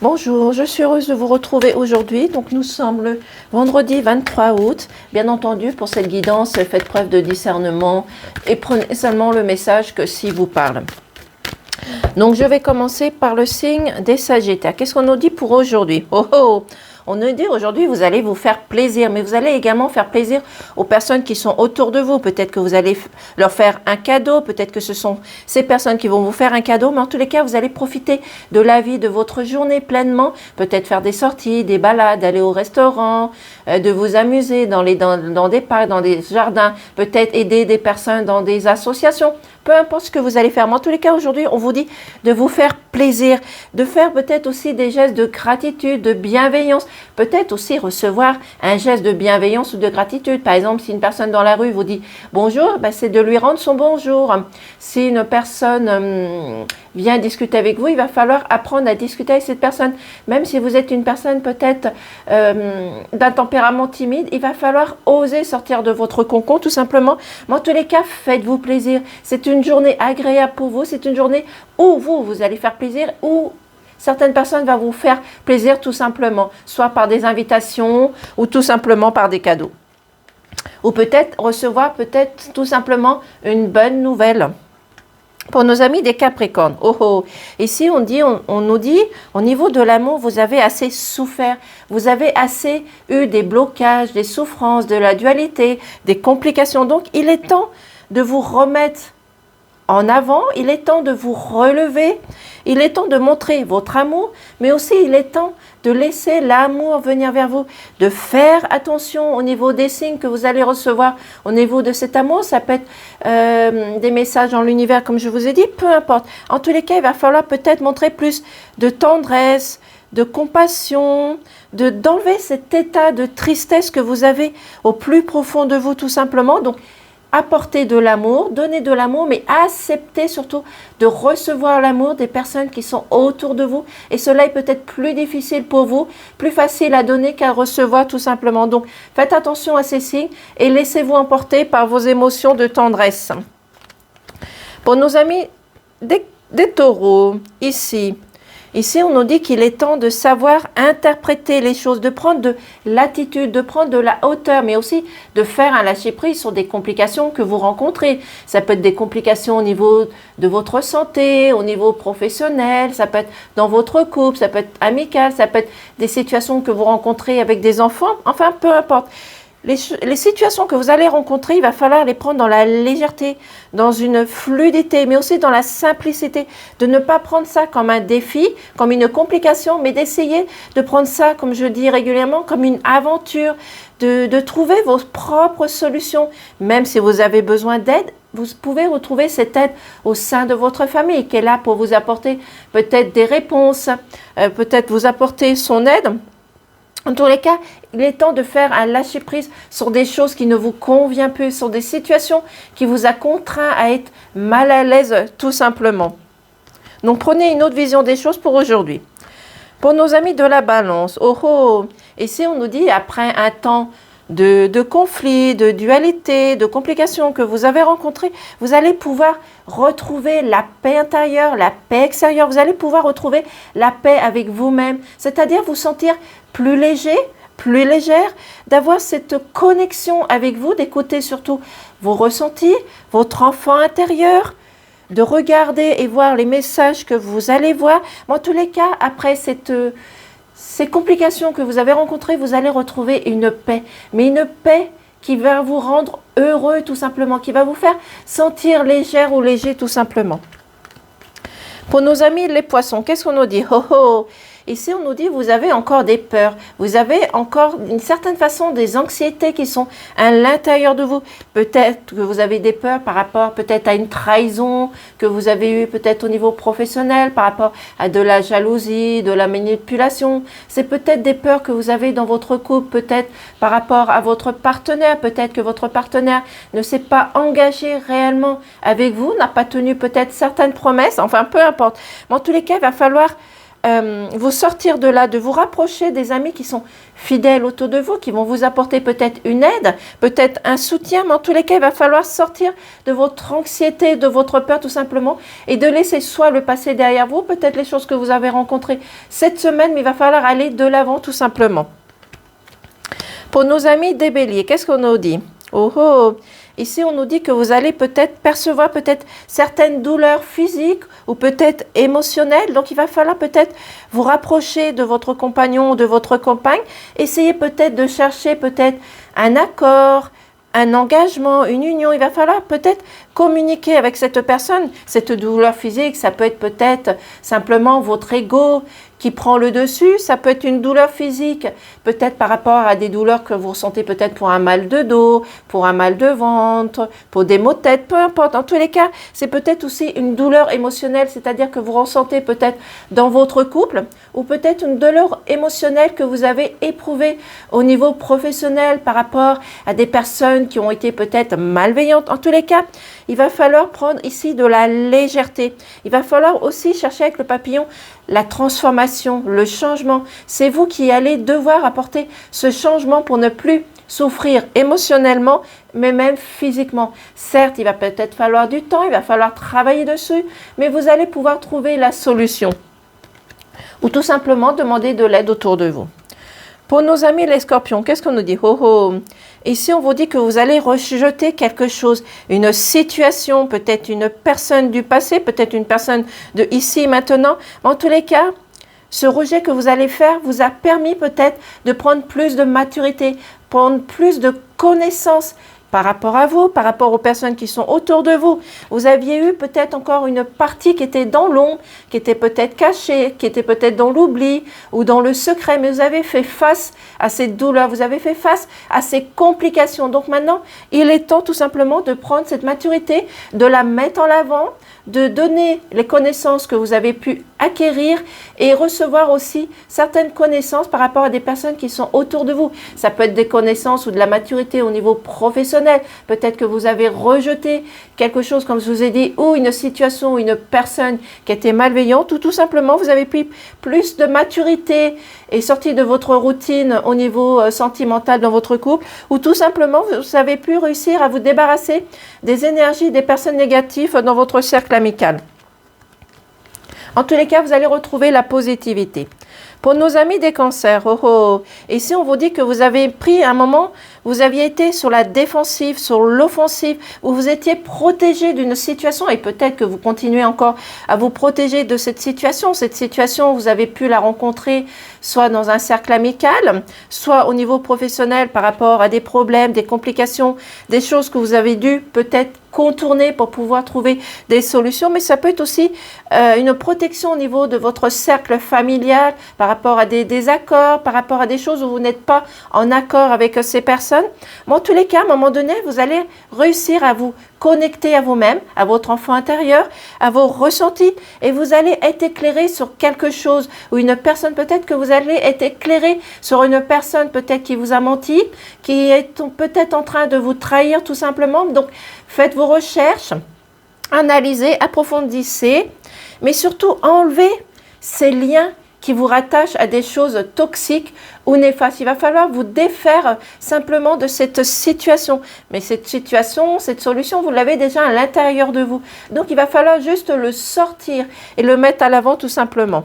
Bonjour, je suis heureuse de vous retrouver aujourd'hui. Donc nous sommes le vendredi 23 août. Bien entendu, pour cette guidance, faites preuve de discernement et prenez seulement le message que s'il vous parle. Donc je vais commencer par le signe des Sagittaires. Qu'est-ce qu'on nous dit pour aujourd'hui? Oh oh! On nous dit aujourd'hui, vous allez vous faire plaisir, mais vous allez également faire plaisir aux personnes qui sont autour de vous. Peut-être que vous allez leur faire un cadeau, peut-être que ce sont ces personnes qui vont vous faire un cadeau, mais en tous les cas, vous allez profiter de la vie, de votre journée pleinement. Peut-être faire des sorties, des balades, aller au restaurant, de vous amuser dans des parcs, dans des jardins, peut-être aider des personnes dans des associations. Peu importe ce que vous allez faire. Mais en tous les cas, aujourd'hui, on vous dit de vous faire plaisir, de faire peut-être aussi des gestes de gratitude, de bienveillance, peut-être aussi recevoir un geste de bienveillance ou de gratitude. Par exemple, si une personne dans la rue vous dit bonjour, ben c'est de lui rendre son bonjour. Si une personne vient discuter avec vous, il va falloir apprendre à discuter avec cette personne. Même si vous êtes une personne peut-être d'un tempérament timide, il va falloir oser sortir de votre cocon tout simplement. Mais en tous les cas, faites-vous plaisir. C'est une journée agréable pour vous, c'est une journée où vous allez faire plaisir, où certaines personnes vont vous faire plaisir tout simplement, soit par des invitations ou tout simplement par des cadeaux. Ou peut-être recevoir peut-être tout simplement une bonne nouvelle. Pour nos amis des Capricornes, oh oh, ici on nous dit, au niveau de l'amour, vous avez assez souffert, vous avez assez eu des blocages, des souffrances, de la dualité, des complications. Donc il est temps de vous remettre en avant, il est temps de vous relever, il est temps de montrer votre amour, mais aussi il est temps de laisser l'amour venir vers vous, de faire attention au niveau des signes que vous allez recevoir, au niveau de cet amour. Ça peut être des messages dans l'univers, comme je vous ai dit, peu importe. En tous les cas, il va falloir peut-être montrer plus de tendresse, de compassion, d'enlever cet état de tristesse que vous avez au plus profond de vous, tout simplement. Donc, apporter de l'amour, donner de l'amour, mais accepter surtout de recevoir l'amour des personnes qui sont autour de vous. Et cela est peut-être plus difficile pour vous, plus facile à donner qu'à recevoir tout simplement. Donc, faites attention à ces signes et laissez-vous emporter par vos émotions de tendresse. Pour nos amis des taureaux, ici, on nous dit qu'il est temps de savoir interpréter les choses, de prendre de l'attitude, de prendre de la hauteur, mais aussi de faire un lâcher-prise sur des complications que vous rencontrez. Ça peut être des complications au niveau de votre santé, au niveau professionnel, ça peut être dans votre couple, ça peut être amical, ça peut être des situations que vous rencontrez avec des enfants, enfin peu importe. Les situations que vous allez rencontrer, il va falloir les prendre dans la légèreté, dans une fluidité, mais aussi dans la simplicité. De ne pas prendre ça comme un défi, comme une complication, mais d'essayer de prendre ça, comme je dis régulièrement, comme une aventure, de trouver vos propres solutions. Même si vous avez besoin d'aide, vous pouvez retrouver cette aide au sein de votre famille, qui est là pour vous apporter peut-être des réponses, peut-être vous apporter son aide. En tous les cas, il est temps de faire un lâcher-prise sur des choses qui ne vous conviennent plus, sur des situations qui vous a contraint à être mal à l'aise tout simplement. Donc prenez une autre vision des choses pour aujourd'hui. Pour nos amis de la balance, oh oh, ici on nous dit après un temps de conflits, de dualité, de complications que vous avez rencontrées, vous allez pouvoir retrouver la paix intérieure, la paix extérieure. Vous allez pouvoir retrouver la paix avec vous-même, c'est-à-dire vous sentir plus léger, plus légère, d'avoir cette connexion avec vous, d'écouter surtout vos ressentis, votre enfant intérieur, de regarder et voir les messages que vous allez voir. Mais en tous les cas, après ces complications que vous avez rencontrées, vous allez retrouver une paix. Mais une paix qui va vous rendre heureux tout simplement, qui va vous faire sentir légère ou léger tout simplement. Pour nos amis les poissons, qu'est-ce qu'on nous dit? Oh oh! Ici, on nous dit, vous avez encore des peurs, vous avez encore d'une certaine façon des anxiétés qui sont à l'intérieur de vous. Peut-être que vous avez des peurs par rapport peut-être à une trahison que vous avez eue peut-être au niveau professionnel, par rapport à de la jalousie, de la manipulation. C'est peut-être des peurs que vous avez dans votre couple, peut-être par rapport à votre partenaire. Peut-être que votre partenaire ne s'est pas engagé réellement avec vous, n'a pas tenu peut-être certaines promesses, enfin peu importe. Mais en tous les cas, il va falloir vous sortir de là, de vous rapprocher des amis qui sont fidèles autour de vous, qui vont vous apporter peut-être une aide, peut-être un soutien, mais en tous les cas, il va falloir sortir de votre anxiété, de votre peur tout simplement, et de laisser soit le passé derrière vous, peut-être les choses que vous avez rencontrées cette semaine, mais il va falloir aller de l'avant tout simplement. Pour nos amis des béliers, qu'est-ce qu'on nous dit? Oh oh! Ici, on nous dit que vous allez peut-être percevoir peut-être certaines douleurs physiques ou peut-être émotionnelles. Donc, il va falloir peut-être vous rapprocher de votre compagnon ou de votre compagne. Essayez peut-être de chercher peut-être un accord, un engagement, une union. Il va falloir peut-être communiquer avec cette personne. Cette douleur physique, ça peut être peut-être simplement votre ego qui prend le dessus. Ça peut être une douleur physique, peut-être par rapport à des douleurs que vous ressentez peut-être pour un mal de dos, pour un mal de ventre, pour des maux de tête, peu importe. En tous les cas, c'est peut-être aussi une douleur émotionnelle, c'est-à-dire que vous ressentez peut-être dans votre couple ou peut-être une douleur émotionnelle que vous avez éprouvée au niveau professionnel par rapport à des personnes qui ont été peut-être malveillantes. En tous les cas, il va falloir prendre ici de la légèreté. Il va falloir aussi chercher avec le papillon la transformation, le changement. C'est vous qui allez devoir apporter ce changement pour ne plus souffrir émotionnellement, mais même physiquement. Certes, il va peut-être falloir du temps, il va falloir travailler dessus, mais vous allez pouvoir trouver la solution. Ou tout simplement demander de l'aide autour de vous. Pour nos amis les scorpions, qu'est-ce qu'on nous dit? Oh oh. Ici, on vous dit que vous allez rejeter quelque chose, une situation, peut-être une personne du passé, peut-être une personne de ici et maintenant. Mais en tous les cas, ce rejet que vous allez faire vous a permis peut-être de prendre plus de maturité, prendre plus de connaissances par rapport à vous, par rapport aux personnes qui sont autour de vous. Vous aviez eu peut-être encore une partie qui était dans l'ombre, qui était peut-être cachée, qui était peut-être dans l'oubli ou dans le secret, mais vous avez fait face à ces douleurs, vous avez fait face à ces complications. Donc maintenant, il est temps tout simplement de prendre cette maturité, de la mettre en avant, de donner les connaissances que vous avez pu acquérir et recevoir aussi certaines connaissances par rapport à des personnes qui sont autour de vous. Ça peut être des connaissances ou de la maturité au niveau professionnel. Peut-être que vous avez rejeté quelque chose, comme je vous ai dit, ou une situation ou une personne qui était malveillante, ou tout simplement vous avez pris plus de maturité et sorti de votre routine au niveau sentimental dans votre couple, ou tout simplement vous avez pu réussir à vous débarrasser des énergies des personnes négatives dans votre cercle amical. En tous les cas, vous allez retrouver la positivité. Pour nos amis des cancers, oh oh, ici on vous dit que vous avez pris un moment, vous aviez été sur la défensive, sur l'offensive, où vous étiez protégé d'une situation et peut-être que vous continuez encore à vous protéger de cette situation. Cette situation, vous avez pu la rencontrer soit dans un cercle amical, soit au niveau professionnel par rapport à des problèmes, des complications, des choses que vous avez dû peut-être contourner pour pouvoir trouver des solutions, mais ça peut être aussi une protection au niveau de votre cercle familial par rapport à des désaccords, par rapport à des choses où vous n'êtes pas en accord avec ces personnes. Mais en tous les cas, à un moment donné, vous allez réussir à vous connecter à vous-même, à votre enfant intérieur, à vos ressentis, et vous allez être éclairé sur quelque chose, ou une personne, peut-être que vous allez être éclairé sur une personne peut-être qui vous a menti, qui est peut-être en train de vous trahir tout simplement. Donc, faites vos recherches, analysez, approfondissez, mais surtout enlevez ces liens qui vous rattachent à des choses toxiques ou néfastes. Il va falloir vous défaire simplement de cette situation. Mais cette situation, cette solution, vous l'avez déjà à l'intérieur de vous. Donc, il va falloir juste le sortir et le mettre à l'avant tout simplement.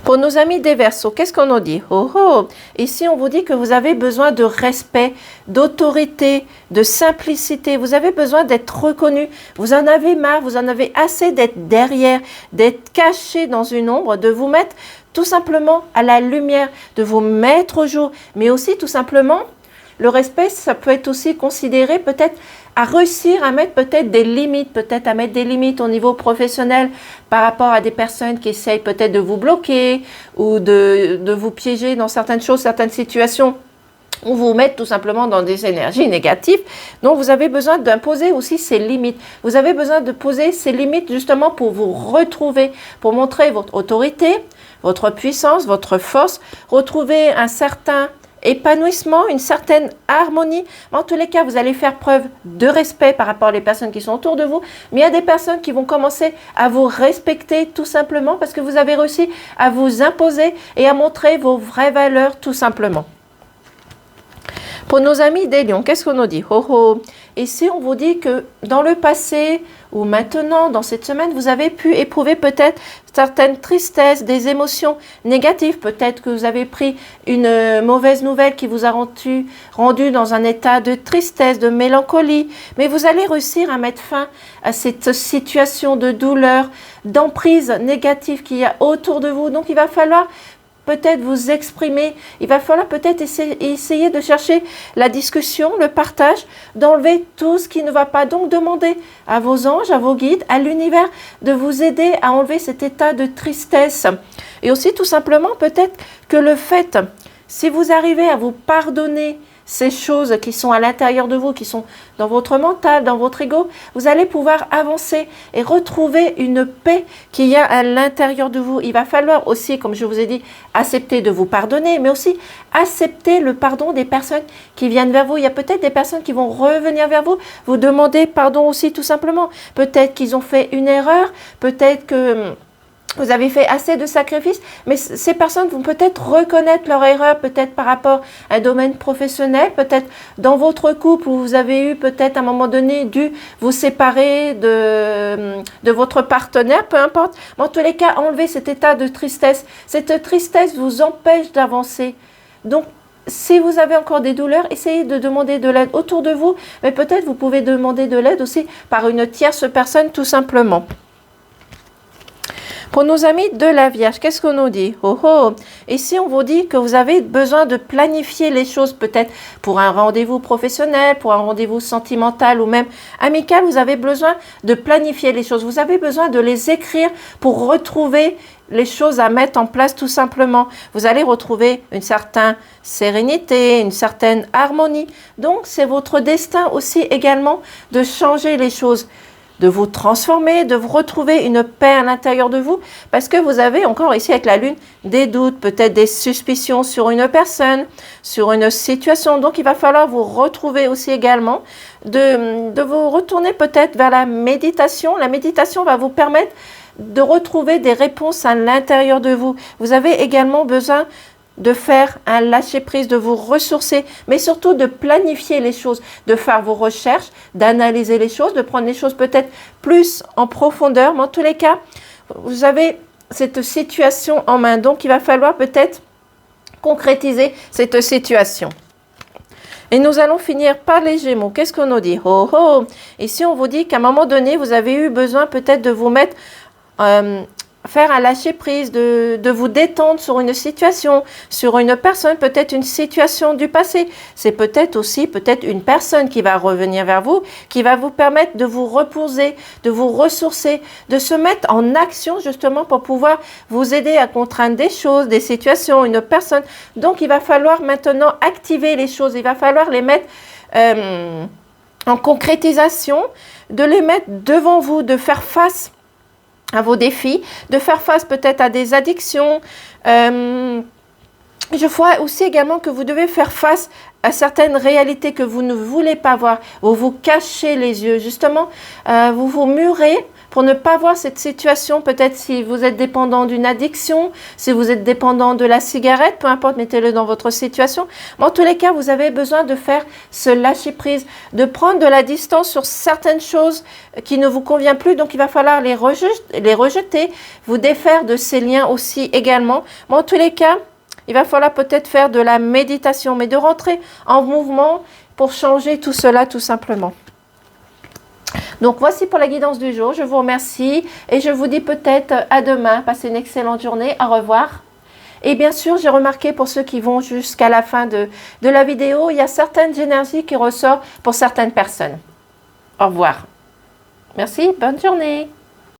Pour nos amis des Verseaux, qu'est-ce qu'on nous dit? Oh oh! Ici, on vous dit que vous avez besoin de respect, d'autorité, de simplicité. Vous avez besoin d'être reconnu. Vous en avez marre, vous en avez assez d'être derrière, d'être caché dans une ombre, de vous mettre tout simplement à la lumière, de vous mettre au jour. Mais aussi, tout simplement, le respect, ça peut être aussi considéré peut-être à réussir à mettre peut-être des limites, peut-être à mettre des limites au niveau professionnel par rapport à des personnes qui essayent peut-être de vous bloquer ou de vous piéger dans certaines choses, certaines situations, ou vous mettre tout simplement dans des énergies négatives. Donc, vous avez besoin d'imposer aussi ces limites. Vous avez besoin de poser ces limites justement pour vous retrouver, pour montrer votre autorité, votre puissance, votre force, retrouver un certain épanouissement, une certaine harmonie. En tous les cas, vous allez faire preuve de respect par rapport aux personnes qui sont autour de vous. Mais il y a des personnes qui vont commencer à vous respecter tout simplement parce que vous avez réussi à vous imposer et à montrer vos vraies valeurs tout simplement. Pour nos amis des lions, qu'est-ce qu'on nous dit? Oh oh. Ici, on vous dit que dans le passé ou maintenant, dans cette semaine, vous avez pu éprouver peut-être certaines tristesses, des émotions négatives. Peut-être que vous avez pris une mauvaise nouvelle qui vous a rendu dans un état de tristesse, de mélancolie. Mais vous allez réussir à mettre fin à cette situation de douleur, d'emprise négative qu'il y a autour de vous. Donc, il va falloir peut-être vous exprimer, il va falloir peut-être essayer de chercher la discussion, le partage, d'enlever tout ce qui ne va pas. Donc demandez à vos anges, à vos guides, à l'univers de vous aider à enlever cet état de tristesse. Et aussi tout simplement peut-être que le fait, si vous arrivez à vous pardonner ces choses qui sont à l'intérieur de vous, qui sont dans votre mental, dans votre ego, vous allez pouvoir avancer et retrouver une paix qu'il y a à l'intérieur de vous. Il va falloir aussi, comme je vous ai dit, accepter de vous pardonner, mais aussi accepter le pardon des personnes qui viennent vers vous. Il y a peut-être des personnes qui vont revenir vers vous, vous demander pardon aussi tout simplement. Peut-être qu'ils ont fait une erreur, peut-être que vous avez fait assez de sacrifices, mais ces personnes vont peut-être reconnaître leur erreur, peut-être par rapport à un domaine professionnel, peut-être dans votre couple où vous avez eu peut-être à un moment donné dû vous séparer de votre partenaire, peu importe. Mais en tous les cas, enlevez cet état de tristesse. Cette tristesse vous empêche d'avancer. Donc, si vous avez encore des douleurs, essayez de demander de l'aide autour de vous, mais peut-être vous pouvez demander de l'aide aussi par une tierce personne tout simplement. Pour nos amis de la Vierge, qu'est-ce qu'on nous dit? Oh oh. Ici, on vous dit que vous avez besoin de planifier les choses, peut-être pour un rendez-vous professionnel, pour un rendez-vous sentimental ou même amical. Vous avez besoin de planifier les choses. Vous avez besoin de les écrire pour retrouver les choses à mettre en place tout simplement. Vous allez retrouver une certaine sérénité, une certaine harmonie. Donc, c'est votre destin aussi également de changer les choses, de vous transformer, de vous retrouver une paix à l'intérieur de vous, parce que vous avez encore ici avec la lune des doutes, peut-être des suspicions sur une personne, sur une situation. Donc il va falloir vous retrouver aussi également, de vous retourner peut-être vers la méditation. La méditation va vous permettre de retrouver des réponses à l'intérieur de vous. Vous avez également besoin de faire un lâcher-prise, de vous ressourcer, mais surtout de planifier les choses, de faire vos recherches, d'analyser les choses, de prendre les choses peut-être plus en profondeur. Mais en tous les cas, vous avez cette situation en main. Donc, il va falloir peut-être concrétiser cette situation. Et nous allons finir par les Gémeaux. Qu'est-ce qu'on nous dit? Oh oh. Ici, on vous dit qu'à un moment donné, vous avez eu besoin peut-être de vous mettre... faire un lâcher-prise, de vous détendre sur une situation, sur une personne, peut-être une situation du passé. C'est peut-être aussi une personne qui va revenir vers vous, qui va vous permettre de vous reposer, de vous ressourcer, de se mettre en action justement pour pouvoir vous aider à contraindre des choses, des situations, une personne. Donc, il va falloir maintenant activer les choses, il va falloir les mettre en concrétisation, de les mettre devant vous, de faire face à vos défis, de faire face peut-être à des addictions. Je vois aussi également que vous devez faire face à certaines réalités que vous ne voulez pas voir. Vous vous cachez les yeux, justement, vous vous murez pour ne pas voir cette situation. Peut-être si vous êtes dépendant d'une addiction, si vous êtes dépendant de la cigarette, peu importe, mettez-le dans votre situation. Mais en tous les cas, vous avez besoin de faire ce lâcher-prise, de prendre de la distance sur certaines choses qui ne vous conviennent plus. Donc, il va falloir les rejeter, vous défaire de ces liens aussi également. Mais en tous les cas, il va falloir peut-être faire de la méditation, mais de rentrer en mouvement pour changer tout cela tout simplement. Donc, voici pour la guidance du jour. Je vous remercie et je vous dis peut-être à demain. Passez une excellente journée. Au revoir. Et bien sûr, j'ai remarqué pour ceux qui vont jusqu'à la fin de la vidéo, il y a certaines énergies qui ressortent pour certaines personnes. Au revoir. Merci. Bonne journée.